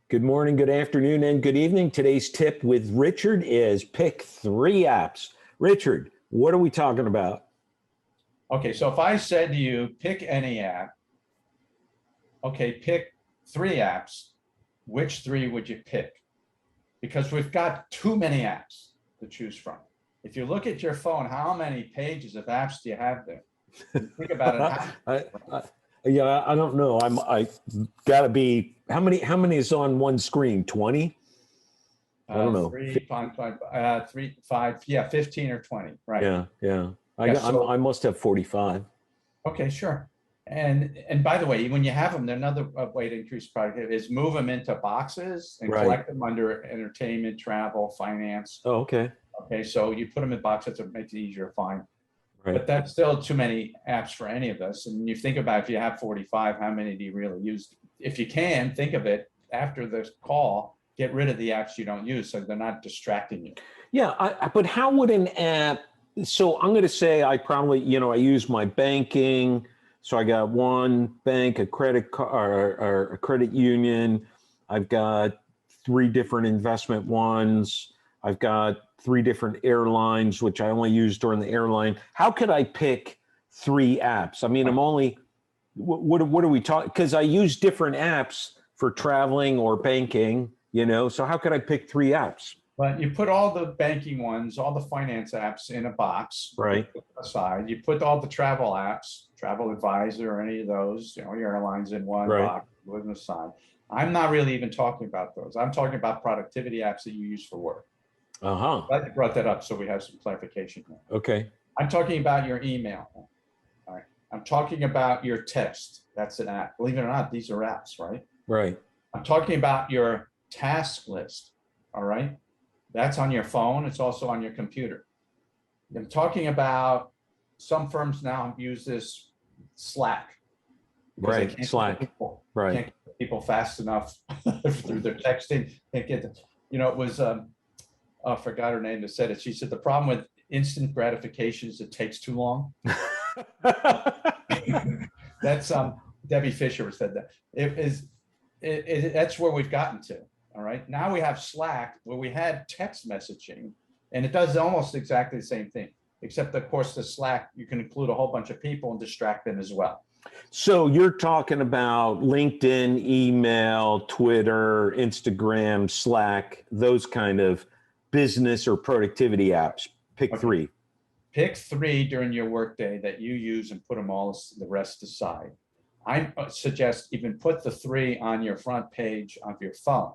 Good morning, good afternoon, and good evening. Today's tip with Richard is pick 3 apps. Richard, what are we talking about? Okay, so if I said to you, pick any app, okay, pick 3 apps, which 3 would you pick? Because we've got too many apps to choose from. If you look at your phone, how many pages of apps do you have there? You think about it. I don't know. I gotta be, how many is on one screen? 20? I don't know. 3, 5, yeah, 15 or 20, right? Yeah. Yeah, so, I must have 45. okay, sure. And by the way, when you have them, another way to increase productivity is move them into boxes and Right. collect them under entertainment, travel, finance. Oh, okay. Okay, so you put them in boxes to make it easier to find. Right. But that's still too many apps for any of us. And you think about if you have 45, how many do you really use? If you can, think of it after the call, get rid of the apps you don't use so they're not distracting you. Yeah, but how would an app, so I'm going to say I probably, I use my banking. So I got one bank, a credit card, or a credit union. I've got 3 different investment ones. I've got 3 different airlines, which I only use during the airline. How could I pick 3 apps? I mean, I'm only, what are we talking? Because I use different apps for traveling or banking, so how could I pick 3 apps? But you put all the banking ones, all the finance apps in a box. Right. Aside. You put all the travel apps, Travel Advisor or any of those, your airlines in one Right. box with an aside. I'm not really even talking about those. I'm talking about productivity apps that you use for work. Glad you brought that up so we have some clarification here. Okay. I'm talking about your email. All right. I'm talking about your text. That's an app. Believe it or not, these are apps, right? Right. I'm talking about your task list. All right. That's on your phone. It's also on your computer. I'm talking about some firms now use this Slack. Right. Slack. Right. Can't get people fast enough through their texting. Can't get them. It was I forgot her name that said it. She said the problem with instant gratification is it takes too long. That's Debbie Fisher said that. That's where we've gotten to. All right. Now we have Slack where we had text messaging, and it does almost exactly the same thing, except of course the Slack, you can include a whole bunch of people and distract them as well. So you're talking about LinkedIn, email, Twitter, Instagram, Slack, those kind of business or productivity apps. Pick 3. Pick 3 during your workday that you use and put them all the rest aside. I suggest even put the 3 on your front page of your phone.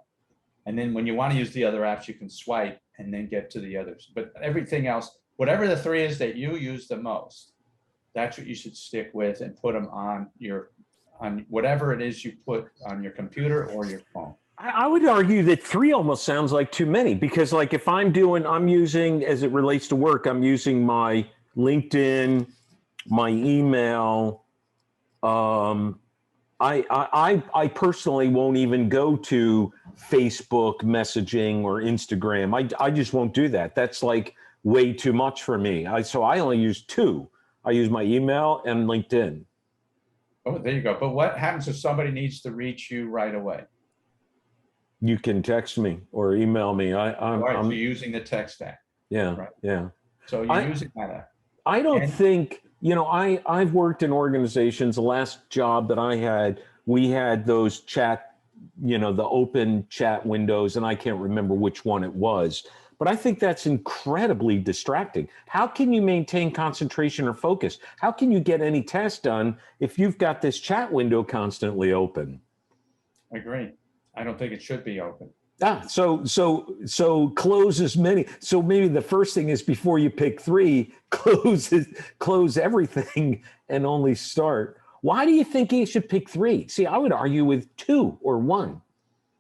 And then when you want to use the other apps, you can swipe and then get to the others. But everything else, whatever the 3 is that you use the most, that's what you should stick with and put them on whatever it is you put on your computer or your phone. I would argue that 3 almost sounds like too many, because like if I'm using, as it relates to work, I'm using my LinkedIn, my email. I personally won't even go to Facebook messaging or Instagram. I just won't do that. That's like way too much for me. So I only use 2. I use my email and LinkedIn. Oh, there you go. But what happens if somebody needs to reach you right away? You can text me or email me. I'm using the text app. Yeah, right? Yeah. So you're using that app. I don't think, I've worked in organizations. The last job that I had, we had those chat, the open chat windows, and I can't remember which one it was. But I think that's incredibly distracting. How can you maintain concentration or focus? How can you get any task done if you've got this chat window constantly open? I agree. I don't think it should be open. So close as many. So maybe the first thing is, before you pick 3, close everything and only start. Why do you think you should pick 3? See, I would argue with 2 or 1.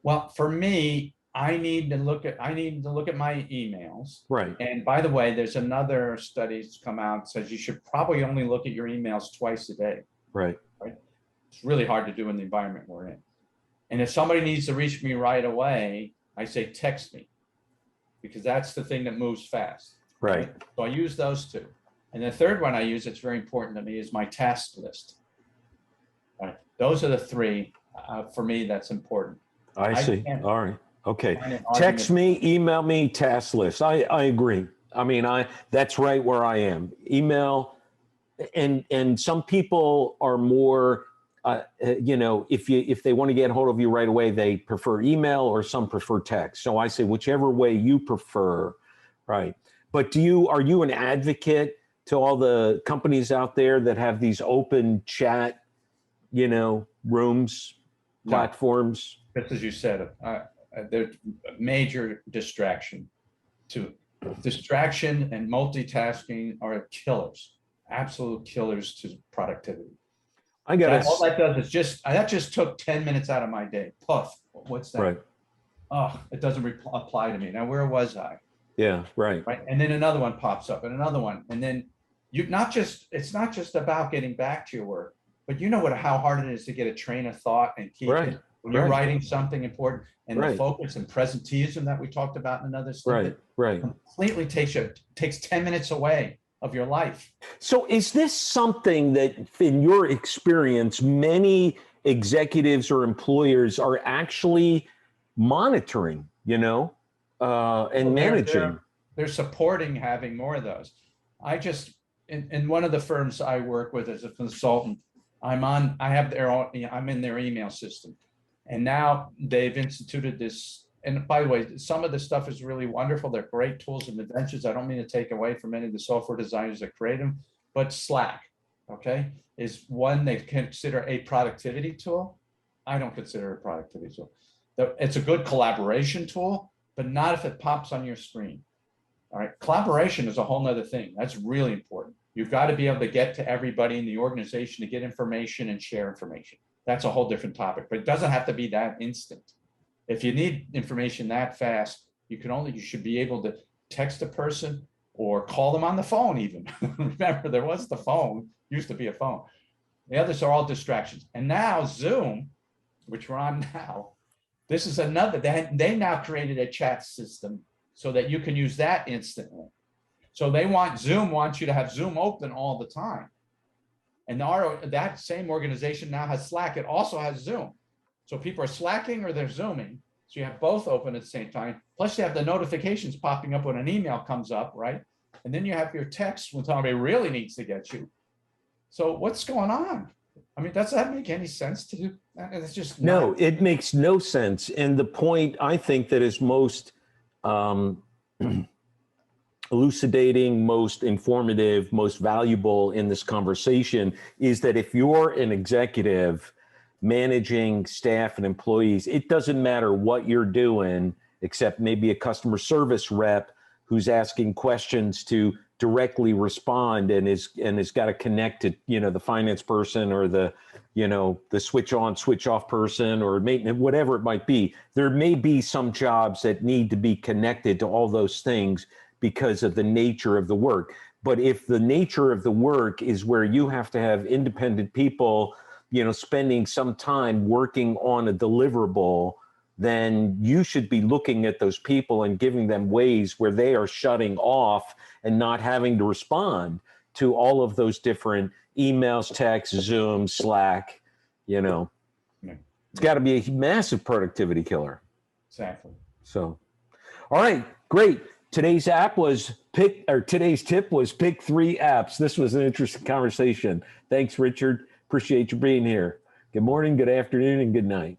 Well, for me, I need to look at my emails. Right. And by the way, there's another study that's come out that says you should probably only look at your emails twice a day. Right. It's really hard to do in the environment we're in. And if somebody needs to reach me right away, I say text me, because that's the thing that moves fast. Right. So I use those 2. And the third one I use that's very important to me is my task list. Those are the 3 for me that's important. I I see. can't All right. Okay. find an Text argument. me, email me, task list. I agree. I mean, that's right where I am. Email, and some people are more, if they want to get hold of you right away, they prefer email, or some prefer text. So I say whichever way you prefer, right? But are you an advocate to all the companies out there that have these open chat, rooms, No, platforms? just as you said, there's a major distraction. To distraction and multitasking are killers, absolute killers to productivity. I got All it. that does is that just took 10 minutes out of my day. Puff. What's that? Right. Oh, it doesn't apply to me. Now, where was I? Yeah. Right. Right. And then another one pops up, and another one. And then it's not just about getting back to your work, but how hard it is to get a train of thought and keep Right. it when you're Right. writing something important, and the Right. focus and presenteeism that we talked about in another snippet Right. completely takes 10 minutes away of your life. So is this something that, in your experience, many executives or employers are actually monitoring, and Well, managing? they're supporting having more of those. In one of the firms I work with as a consultant, I'm in their email system. And now they've instituted this. And by the way, some of this stuff is really wonderful. They're great tools and inventions. I don't mean to take away from any of the software designers that create them, but Slack, okay, is one they consider a productivity tool. I don't consider it a productivity tool. It's a good collaboration tool, but not if it pops on your screen. All right, collaboration is a whole nother thing. That's really important. You've got to be able to get to everybody in the organization to get information and share information. That's a whole different topic, but it doesn't have to be that instant. If you need information that fast, you should be able to text a person or call them on the phone even. Remember, there was the phone, used to be a phone. The others are all distractions. And now Zoom, which we're on now, this is another, they now created a chat system so that you can use that instantly. So Zoom wants you to have Zoom open all the time. And that same organization now has Slack. It also has Zoom. So people are slacking or they're Zooming. So you have both open at the same time. Plus you have the notifications popping up when an email comes up, right? And then you have your text when somebody really needs to get you. So what's going on? I mean, does that make any sense to you? It's just No, it makes no sense. And the point I think that is most elucidating, most informative, most valuable in this conversation is that if you're an executive managing staff and employees, it doesn't matter what you're doing, except maybe a customer service rep who's asking questions to directly respond and has got to connect to, the finance person or the switch on, switch off person or maintenance, whatever it might be. There may be some jobs that need to be connected to all those things because of the nature of the work. But if the nature of the work is where you have to have independent people, spending some time working on a deliverable, then you should be looking at those people and giving them ways where they are shutting off and not having to respond to all of those different emails, texts, Zoom, Slack, It's got to be a massive productivity killer. Exactly. So, all right, great. Today's tip was pick 3 apps. This was an interesting conversation. Thanks, Richard. Appreciate you being here. Good morning, good afternoon, and good night.